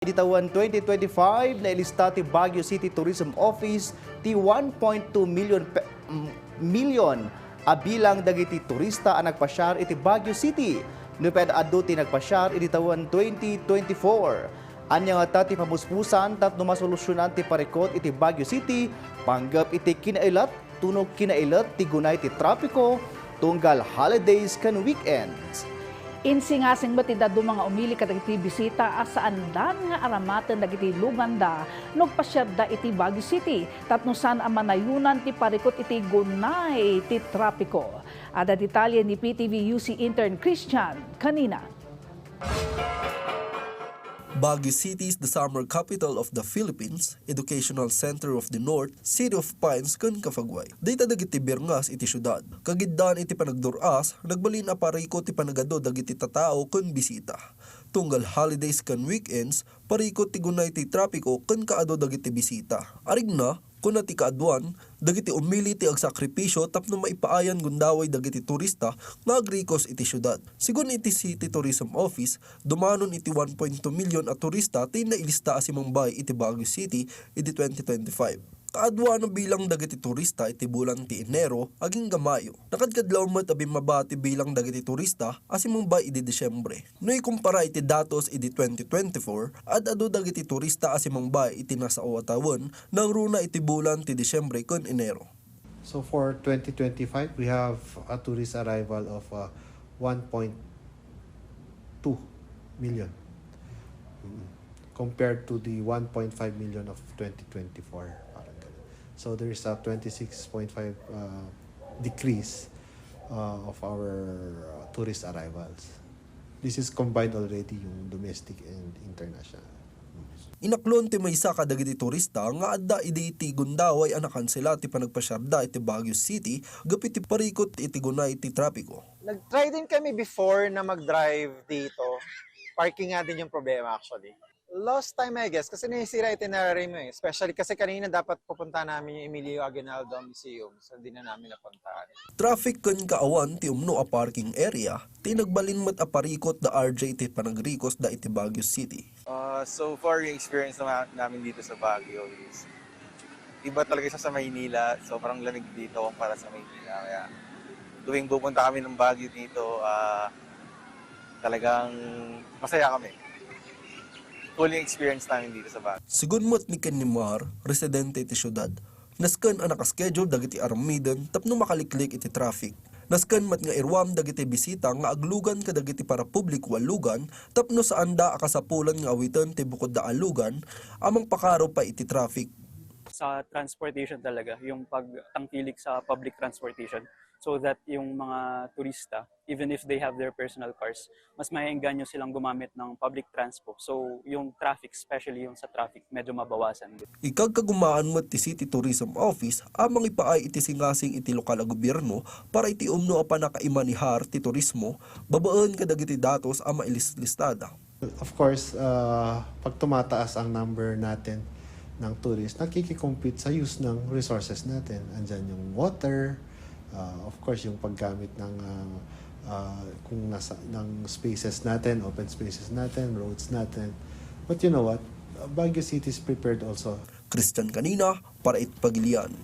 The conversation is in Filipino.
Editawan 2025 na ilista ti Baguio City Tourism Office ti 1.2 million bilang dagiti turista ang nagpasyar iti Baguio City. Nuped adto ti nagpasyar editawan 2024. Anya nga ti pamuspusan tapno masolusyonan ti parekot iti Baguio City panggap iti kinailat tunog kinailat ti gunay ti trapiko tunggal holidays kan weekends. Insingasing batida do mga umili kadagiti bisita asaan dan nga aramatan dagiti luganda nagpasyarda iti Baguio City tapno saan ang manayunan ti parikot iti gunay ti trapiko. Ada detalye ni PTV Intern Christian Canina. Baguio City is the summer capital of the Philippines, educational center of the North, City of Pines kan Cafagway. Dayta dagiti birngas iti syudad. Kagiddan iti panagduras, nagbalin apariko ti panagado dagiti tatao kan bisita. Tunggal holidays kan weekends, pariko ti gunay ti trapiko kan kaado dagiti bisita. Arigna, kun ti kaadwan, dagiti umili ti agsakripisyo tapno maipaayan gundaway dagiti turista nga agrikos iti syudad. Sigun iti City Tourism Office, dumanon iti 1.2 million a turista ti nailista a simmangbay iti Baguio City iti 2025. Kaadwa no bilang dagiti turista iti bulan ti Enero aging Gamayo. Nakadkadlaw met abi mabati bilang dagiti turista a simmangbay iti Disyembre. No ikumpara iti datos iti 2024 adu dagiti turista a simmangbay iti nasa awatawon nang runa iti bulan ti Disyembre ken Enero. So for 2025 we have a tourist arrival of 1.2 million compared to the 1.5 million of 2024. So there is a 26.5 decrease of our tourist arrivals. This is combined already yung domestic and international. Inaklon ti maysa ka dagiti turista nga adda iti gundaway anakan sila ti panagpasyarda iti Baguio City gapi ti parikot iti gunay iti trapiko. Nag-try din kami before na mag-drive dito. Parking nga din yung problema actually. Lost time I guess kasi naisira itinerary mo eh. Especially kasi kanina dapat pupunta namin yung Emilio Aguinaldo Museum. So hindi na namin napuntahan. Traffic kan kaawan ti umno a parking area, ti nagbalin met a parikot da RJ ti panagrikos da iti Baguio City. So far yung experience namin dito sa Baguio is iba talaga siya sa Maynila. Sobrang lamig dito kumpara sa Maynila. Kaya tuwing pupunta kami ng Baguio dito, talagang masaya kami. Full experience namin dito sa Baguio. Sigun mo't ni Kenimar, residente iti syudad, nasken ang nakaschedule dagiti aramidan tapno makaliklik iti traffic. Nasken mat nga irwam dagiti bisita nga aglugan kadagiti para publiko alugan tapno saan da akasapulan nga awitan ti bukod da alugan amang pakaro pa iti traffic. Sa transportation talaga, yung pagtangkilik sa public transportation so that yung mga turista, even if they have their personal cars, mas maiengganyo silang gumamit ng public transport. So yung traffic, especially yung sa traffic, medyo mabawasan. Ikagkagumaan mo ti City Tourism Office amang ipaay iti singasing iti lokal a gobyerno para iti umno a panakaimanihar ti turismo, babaan kadagiti datos a mailislistada. Of course, pag tumataas ang number natin ng tourists, nakikikompete sa use ng resources natin. Andyan yung water, of course yung paggamit ng kung nasa ng spaces natin, open spaces natin, roads natin. But you know what? Baguio City is prepared also. Christian Canina para Itpagilian.